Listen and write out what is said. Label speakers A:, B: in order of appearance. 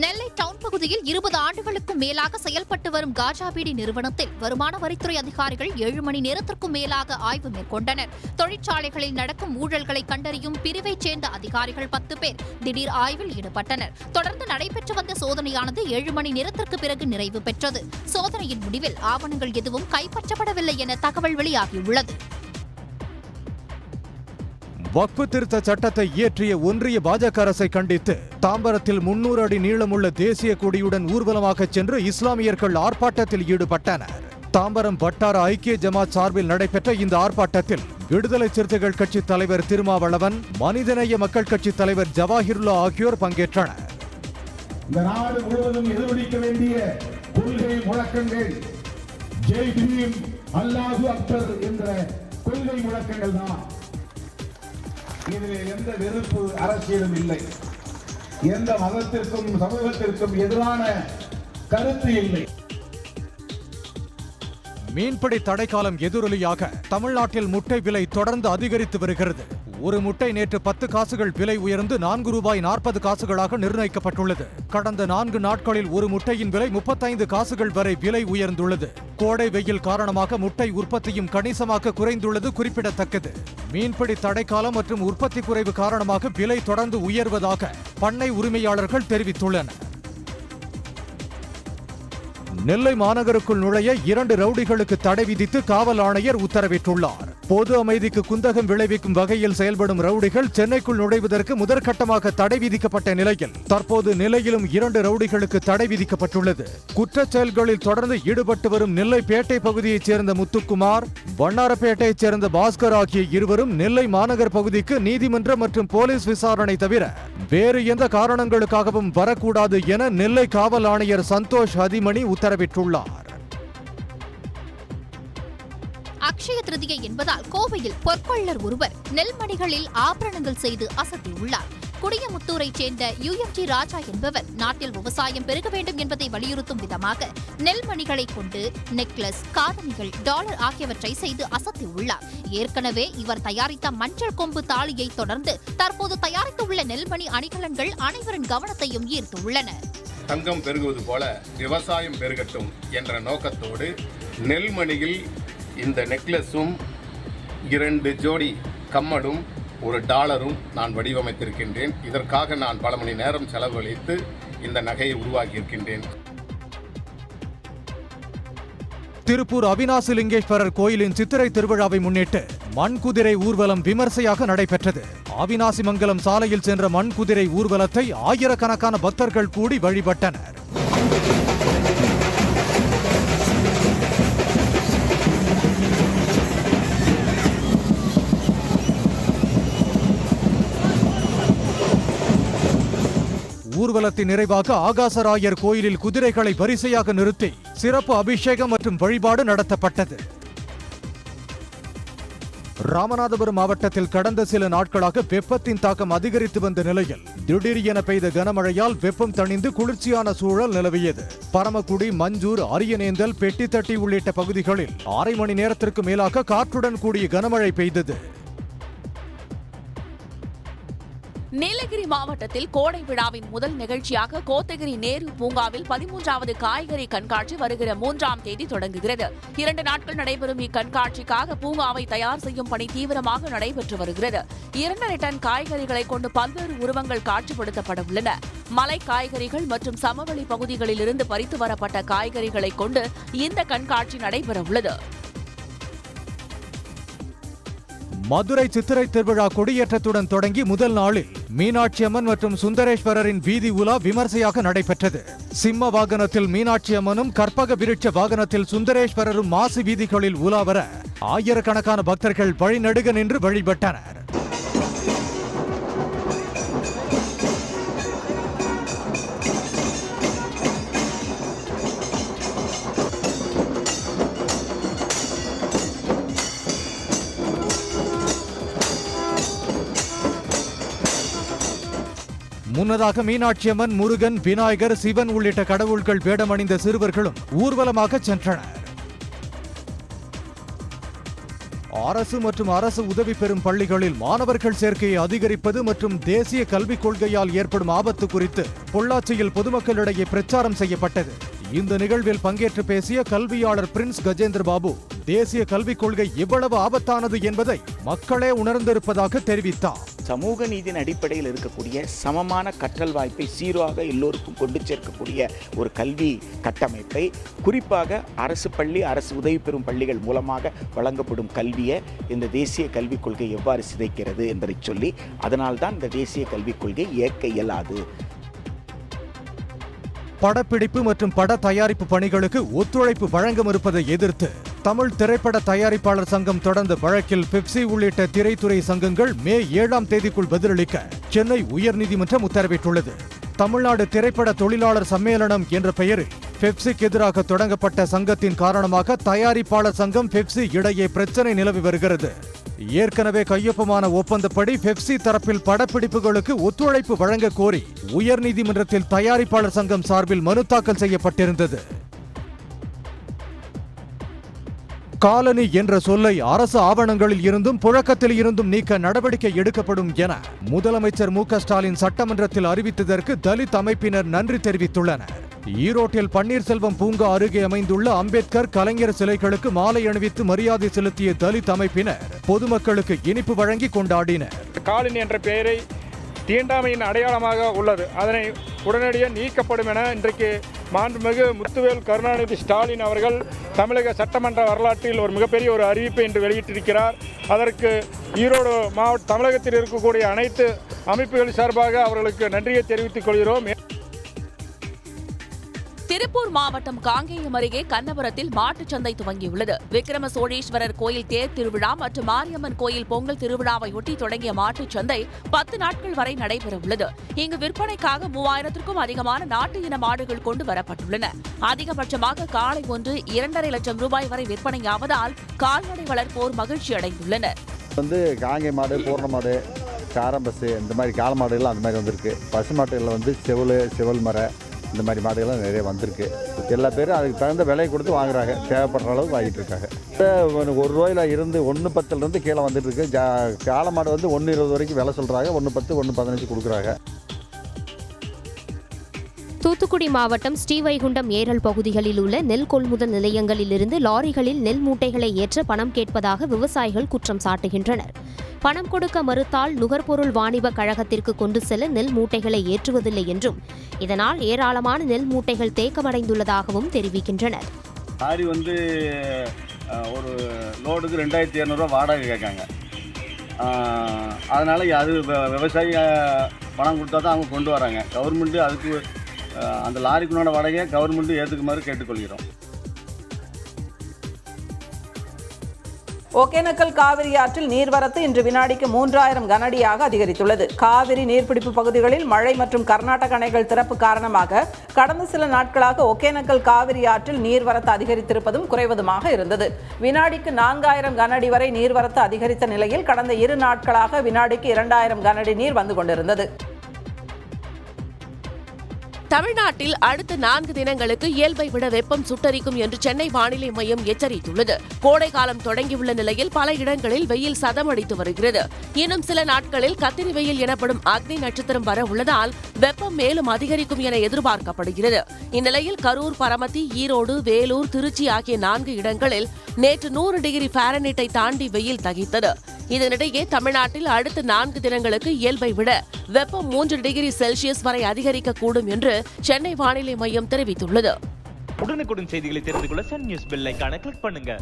A: நெல்லை down பகுதியில் 20 ஆண்டுகளுக்கும் மேலாக செயல்பட்டு வரும் காஜா பீடி நிறுவனத்தில் வருமான வரித்துறை அதிகாரிகள் 7 மணி நேரத்திற்கும் மேலாக ஆய்வு மேற்கொண்டனர். தொழிற்சாலைகளில் நடக்கும் ஊழல்களை கண்டறியும் பிரிவைச் சேர்ந்த அதிகாரிகள் 10 பேர் திடீர் ஆய்வில் ஈடுபட்டனர். தொடர்ந்து நடைபெற்று வந்த சோதனையானது 7 மணி நேரத்திற்கு பிறகு நிறைவு பெற்றது. சோதனையின் முடிவில் ஆவணங்கள் எதுவும் கைப்பற்றப்படவில்லை என தகவல் வெளியாகியுள்ளது.
B: வக்ஃபு திருத்த சட்டத்தை இயற்றிய ஒன்றிய பாஜக அரசை கண்டித்து தாம்பரத்தில் 300 அடி நீளமுள்ள தேசிய கொடியுடன் ஊர்வலமாக சென்று இஸ்லாமியர்கள் ஆர்ப்பாட்டத்தில் ஈடுபட்டனர். தாம்பரம் வட்டார ஐக்கிய ஜமாத் சார்பில் நடைபெற்ற இந்த ஆர்ப்பாட்டத்தில் விடுதலை சிறுத்தைகள் கட்சி தலைவர் திருமாவளவன், மனிதநேய மக்கள் கட்சி தலைவர் ஜவாஹிருல்லா ஆகியோர் பங்கேற்றனர்.
C: இந்த நாடு முழுவதும் எதிரொலிக்க வேண்டிய கொள்கை முழக்கங்கள் ஜெய் பீம், அல்லாஹு அக்பர் என்ற கொள்கை முழக்கங்கள் தான். இதில் எந்த வெறுப்பு அரசியலும் இல்லை, எந்த மதத்திற்கும் சமூகத்திற்கும் எதிரான கருத்து இல்லை.
B: மீன்பிடி தடைக்காலம் எதிரொலியாக தமிழ்நாட்டில் முட்டை விலை தொடர்ந்து அதிகரித்து வருகிறது. ஒரு முட்டை நேற்று 10 காசுகள் விலை உயர்ந்து ₹4.40 நிர்ணயிக்கப்பட்டுள்ளது. கடந்த 4 நாட்களில் ஒரு முட்டையின் விலை 35 காசுகள் வரை விலை உயர்ந்துள்ளது. கோடை வெயில் காரணமாக முட்டை உற்பத்தியும் கணிசமாக குறைந்துள்ளது குறிப்பிடத்தக்கது. மீன்பிடி தடைக்காலம் மற்றும் உற்பத்தி குறைவு காரணமாக விலை தொடர்ந்து உயர்வதாக பண்ணை உரிமையாளர்கள் தெரிவித்துள்ளனர். நெல்லை மாநகருக்குள் நுழைய 2 ரவுடிகளுக்கு தடை விதித்து காவல் ஆணையர் உத்தரவிட்டுள்ளார். பொது அமைதிக்கு குந்தகம் விளைவிக்கும் வகையில் செயல்படும் ரவுடிகள் சென்னைக்குள் நுழைவதற்கு முதற்கட்டமாக தடை விதிக்கப்பட்ட நிலையில் தற்போது நெல்லையிலும் 2 ரவுடிகளுக்கு தடை விதிக்கப்பட்டுள்ளது. குற்றச் செயல்களில் தொடர்ந்து ஈடுபட்டு வரும் நெல்லை பேட்டை பகுதியைச் சேர்ந்த முத்துக்குமார், வண்ணாரப்பேட்டையைச் சேர்ந்த பாஸ்கர் ஆகிய இருவரும் நெல்லை மாநகர் பகுதிக்கு நீதிமன்ற மற்றும் போலீஸ் விசாரணை தவிர வேறு எந்த காரணங்களுக்காகவும் வரக்கூடாது என நெல்லை காவல் ஆணையர் சந்தோஷ் ஹதிமணி உத்தரவிட்டுள்ளார்.
A: அக்ஷய திருதியை என்பதால் கோவையில் பொற்கொள்ளர் ஒருவர் நெல்மணிகளில் ஆபரணங்கள் செய்து அசத்தியுள்ளார். குடியமுத்தூரைச் சேர்ந்த UMG ராஜா என்பவர் நாட்டில் விவசாயம் பெருக வேண்டும் என்பதை வலியுறுத்தும் விதமாக நெல்மணிகளை கொண்டு நெக்லஸ், காதணிகள், டாலர் ஆகியவற்றை செய்து அசத்தியுள்ளார். ஏற்கனவே இவர் தயாரித்த மஞ்சள் கொம்பு தாலியை தொடர்ந்து தற்போது தயாரித்துள்ள நெல்மணி அணிகலன்கள் அனைவரின் கவனத்தையும் ஈர்த்துள்ளன.
D: தங்கம் பெருகுவது போல விவசாயம் பெருகட்டும் என்ற நோக்கத்தோடு நெல்மணியில் இந்த நெக்லஸும் 2 ஜோடி கம்மலும் ஒரு டாலரும் நான் வடிவமைத்திருக்கின்றேன். இதற்காக நான் பல மணி நேரம் செலவழித்து இந்த நகையை உருவாக்கியிருக்கின்றேன்.
B: திருப்பூர் அவினாசி லிங்கேஸ்வரர் கோயிலின் சித்திரை திருவிழாவை முன்னிட்டு மண்குதிரை ஊர்வலம் விமர்சையாக நடைபெற்றது. அவினாசி மங்கலம் சாலையில் சென்ற மண்குதிரை ஊர்வலத்தை ஆயிரக்கணக்கான பக்தர்கள் கூடி வழிபட்டனர். ஊர்வலத்தின் நிறைவாக ஆகாசராயர் கோயிலில் குதிரைகளை வரிசையாக நிறுத்தி சிறப்பு அபிஷேகம் மற்றும் வழிபாடு நடத்தப்பட்டது. ராமநாதபுரம் மாவட்டத்தில் கடந்த சில நாட்களாக வெப்பத்தின் தாக்கம் அதிகரித்து வந்த நிலையில் திடீர் என பெய்த கனமழையால் வெப்பம் தணிந்து குளிர்ச்சியான சூழல் நிலவியது. பரமக்குடி, மஞ்சூர், அரியநேந்தல், பெட்டித்தட்டி உள்ளிட்ட பகுதிகளில் 1/2 மணி நேரத்திற்கு மேலாக காற்றுடன் கூடிய கனமழை பெய்தது.
E: நீலகிரி மாவட்டத்தில் கோடை விழாவின் முதல் நிகழ்ச்சியாக கோத்தகிரி நேரு பூங்காவில் 13வது காய்கறி கண்காட்சி வருகிற 3ஆம் தேதி தொடங்குகிறது. 2 நாட்கள் நடைபெறும் இக்கண்காட்சிக்காக பூங்காவை தயார் செய்யும் பணி தீவிரமாக நடைபெற்று வருகிறது. 2.5 டன் காய்கறிகளை கொண்டு பல்வேறு உருவங்கள் காட்சிப்படுத்தப்பட உள்ளன. மலை காய்கறிகள் மற்றும் சமவெளி பகுதிகளிலிருந்து பறித்து வரப்பட்ட காய்கறிகளை கொண்டு இந்த கண்காட்சி நடைபெற உள்ளது.
B: மதுரை சித்திரை திருவிழா கொடியேற்றத்துடன் தொடங்கி முதல் நாளில் மீனாட்சி அம்மன் மற்றும் சுந்தரேஸ்வரரின் வீதி உலா விமர்சையாக நடைபெற்றது. சிம்ம வாகனத்தில் மீனாட்சி அம்மனும், கற்பக விருட்ச வாகனத்தில் சுந்தரேஸ்வரரும் மாசி வீதிகளில் உலா வர ஆயிரக்கணக்கான பக்தர்கள் வழிநடுக நின்று வழிபட்டனர். முன்னதாக மீனாட்சி அம்மன், முருகன், விநாயகர், சிவன் உள்ளிட்ட கடவுள்கள் வேடமணிந்த சிறுவர்களும் ஊர்வலமாக சென்றனர். அரசு மற்றும் அரசு உதவி பெறும் பள்ளிகளில் மாணவர்கள் சேர்க்கையை அதிகரிப்பது மற்றும் தேசிய கல்விக் கொள்கையால் ஏற்படும் ஆபத்து குறித்து பொள்ளாச்சியில் பொதுமக்களிடையே பிரச்சாரம் செய்யப்பட்டது. இந்த நிகழ்வில் பங்கேற்று பேசிய கல்வியாளர் பிரின்ஸ் கஜேந்திர பாபு தேசிய கல்விக் கொள்கை எவ்வளவு ஆபத்தானது என்பதை மக்களே உணர்ந்திருப்பதாக தெரிவித்தார்.
F: சமூக நீதியின் அடிப்படையில் இருக்கக்கூடிய சமமான கற்றல் வாய்ப்பை சீராக எல்லோருக்கும் கொண்டு சேர்க்கக்கூடிய ஒரு கல்வி கட்டமைப்பை, குறிப்பாக அரசு பள்ளி, அரசு உதவி பெறும் பள்ளிகள் மூலமாக வழங்கப்படும் கல்வியை இந்த தேசிய கல்விக் கொள்கை எவ்வாறு சிதைக்கிறது என்பதை சொல்லி, அதனால்தான் இந்த தேசிய கல்விக் கொள்கை ஏற்க இயலாது.
B: படப்பிடிப்பு மற்றும் பட தயாரிப்பு பணிகளுக்கு ஒத்துழைப்பு வழங்க மறுப்பதை எதிர்த்து தமிழ் திரைப்பட தயாரிப்பாளர் சங்கம் தொடர்ந்த வழக்கில் பெப்சி உள்ளிட்ட திரைத்துறை சங்கங்கள் மே 7ஆம் தேதிக்குள் பதிலளிக்க சென்னை உயர்நீதிமன்றம் உத்தரவிட்டுள்ளது. தமிழ்நாடு திரைப்பட தொழிலாளர் சம்மேளனம் என்ற பெயரில் பெப்சிக்கு எதிராக தொடங்கப்பட்ட சங்கத்தின் காரணமாக தயாரிப்பாளர் சங்கம் பெப்சி இடையே பிரச்சனை நிலவி வருகிறது. ஏற்கனவே கையொப்பமான ஒப்பந்தப்படி பெப்சி தரப்பில் படப்பிடிப்புகளுக்கு ஒத்துழைப்பு வழங்க கோரி உயர்நீதிமன்றத்தில் தயாரிப்பாளர் சங்கம் சார்பில் மனு தாக்கல் செய்யப்பட்டிருந்தது. காலனி என்ற சொல்லை அரசு ஆவணங்களில் இருந்தும் புழக்கத்தில் இருந்தும் நீக்க நடவடிக்கை எடுக்கப்படும் என முதலமைச்சர் மு.க.ஸ்டாலின் சட்டமன்றத்தில் அறிவித்ததற்கு தலித் அமைப்பினர் நன்றி தெரிவித்துள்ளனர். ஈரோட்டில் பன்னீர்செல்வம் பூங்கா அருகே அமைந்துள்ள அம்பேத்கர், கலைஞர் சிலைகளுக்கு மாலை அணிவித்து மரியாதை செலுத்திய தலித் அமைப்பினர் பொதுமக்களுக்கு இனிப்பு வழங்கி கொண்டாடினர்.
G: காலனி என்ற பெயரை தீண்டாமையின் அடையாளமாக உள்ளது, அதனை உடனடியாக நீக்கப்படும் என இன்றைக்கு மாண்புமிகு முத்துவேல் கருணாநிதி ஸ்டாலின் அவர்கள் தமிழக சட்டமன்ற வரலாற்றில் ஒரு மிகப்பெரிய ஒரு அறிவிப்பை இன்று வெளியிட்டிருக்கிறார். அதற்கு ஈரோடு மாவட்ட தமிழகத்தில் இருக்கக்கூடிய அனைத்து அமைப்புகள் சார்பாக அவர்களுக்கு நன்றியை தெரிவித்துக் கொள்கிறோம்.
E: திருப்பூர் மாவட்டம் காங்கேயம் அருகே கண்ணபுரத்தில் மாட்டுச் சந்தை துவங்கியுள்ளது. விக்ரம சோழேஸ்வரர் கோயில் தேர் திருவிழா மற்றும் மாரியம்மன் கோயில் பொங்கல் திருவிழாவையொட்டி தொடங்கிய மாட்டுச் சந்தை 10 நாட்கள் வரை நடைபெறவுள்ளது. இங்கு விற்பனைக்காக 3000க்கும் அதிகமான நாட்டு இன மாடுகள் கொண்டு வரப்பட்டுள்ளன. அதிகபட்சமாக காளை ஒன்று 2.5 லட்சம் ரூபாய் வரை விற்பனையாவதால் கால்நடை வளர்ப்போர் மகிழ்ச்சி அடைந்துள்ளனர்.
H: காங்கை மாடு, பூர்ண மாடு, காரம்பசு, இந்த மாதிரி காளை மாடுகள்லாம் அந்த மாதிரி வந்திருக்கு. பசு மாட்டுகளில் செவல் மர இந்த மாதிரி மாடுகள்லாம் நிறைய வந்திருக்கு. எல்லா பேரும் அதுக்கு தகுந்த விலை கொடுத்து வாங்குறாங்க, தேவைப்படுற அளவுக்கு வாங்கிட்டு இருக்காங்க. ₹1 இருந்து 1.10 கீழே வந்துட்டு இருக்கு. காளை மாடு 1.20 வரைக்கும் விலை சொல்கிறாங்க, 1.10, 1.15 கொடுக்குறாங்க.
I: தூத்துக்குடி மாவட்டம் ஸ்ரீவைகுண்டம் ஏரல் பகுதிகளில் உள்ள நெல் கொள்முதல் நிலையங்களிலிருந்து லாரிகளில் நெல் மூட்டைகளை ஏற்ற பணம் கேட்பதாக விவசாயிகள் குற்றம் சாட்டுகின்றனர். பணம் கொடுக்க மறுத்தால் நுகர்பொருள் வாணிப கழகத்திற்கு கொண்டு செல்ல நெல் மூட்டைகளை ஏற்றுவதில்லை என்றும், இதனால் ஏராளமான நெல் மூட்டைகள் தேக்கமடைந்துள்ளதாகவும் தெரிவிக்கின்றனர்.
J: லாரி ஒரு லோடுக்கு 2200 வாடகை கேட்காங்க. அதனால் அது விவசாயி பணம் கொடுத்தா தான் அவங்க கொண்டு வராங்க. கவர்மெண்ட்டு அதுக்கு அந்த லாரிக்குண்டான வாடகையை கவர்மெண்ட்டு ஏற்றுக்குமாறு கேட்டுக்கொள்கிறோம்.
K: ஒகேனக்கல் காவிரி ஆற்றில் நீர்வரத்து இன்று வினாடிக்கு 3000 கனஅடியாக அதிகரித்துள்ளது. காவிரி நீர்பிடிப்பு பகுதிகளில் மழை மற்றும் கர்நாடக அணைகள் திறப்பு காரணமாக கடந்த சில நாட்களாக ஒகேனக்கல் காவிரி ஆற்றில் நீர்வரத்து அதிகரித்திருப்பதும் குறைவதுமாக இருந்தது. வினாடிக்கு 4000 கனஅடி வரை நீர்வரத்து அதிகரித்த நிலையில் கடந்த 2 நாட்களாக வினாடிக்கு 2000 கனஅடி நீர் வந்து கொண்டிருந்தது.
E: தமிழ்நாட்டில் அடுத்த 4 தினங்களுக்கு இயல்பை விட வெப்பம் சுட்டரிக்கும் என்று சென்னை வானிலை மையம் எச்சரித்துள்ளது. கோடை காலம் தொடங்கியுள்ள நிலையில் பல இடங்களில் வெயில் சதமடித்து வருகிறது. இன்னும் சில நாட்களில் கத்திரி வெயில் எனப்படும் அக்னி நட்சத்திரம் வர உள்ளதால் வெப்பம் மேலும் அதிகரிக்கும் என எதிர்பார்க்கப்படுகிறது. இந்நிலையில் கரூர், பரமத்தி, ஈரோடு, வேலூர், திருச்சி ஆகிய 4 இடங்களில் நேற்று 100 டிகிரி ஃபாரன்ஹீட்டை தாண்டி வெயில் தகித்தது. இதனிடையே தமிழ்நாட்டில் அடுத்த 4 தினங்களுக்கு இயல்பை விட வெப்பம் 3 டிகிரி செல்சியஸ் வரை அதிகரிக்கக்கூடும் என்று சென்னை வானிலை மையம் தெரிவித்துள்ளது.
L: உடனுக்குடன் செய்திகளை தெரிந்து கொள்ள சன் நியூஸ் பெல் ஐகானை கிளிக் பண்ணுங்க.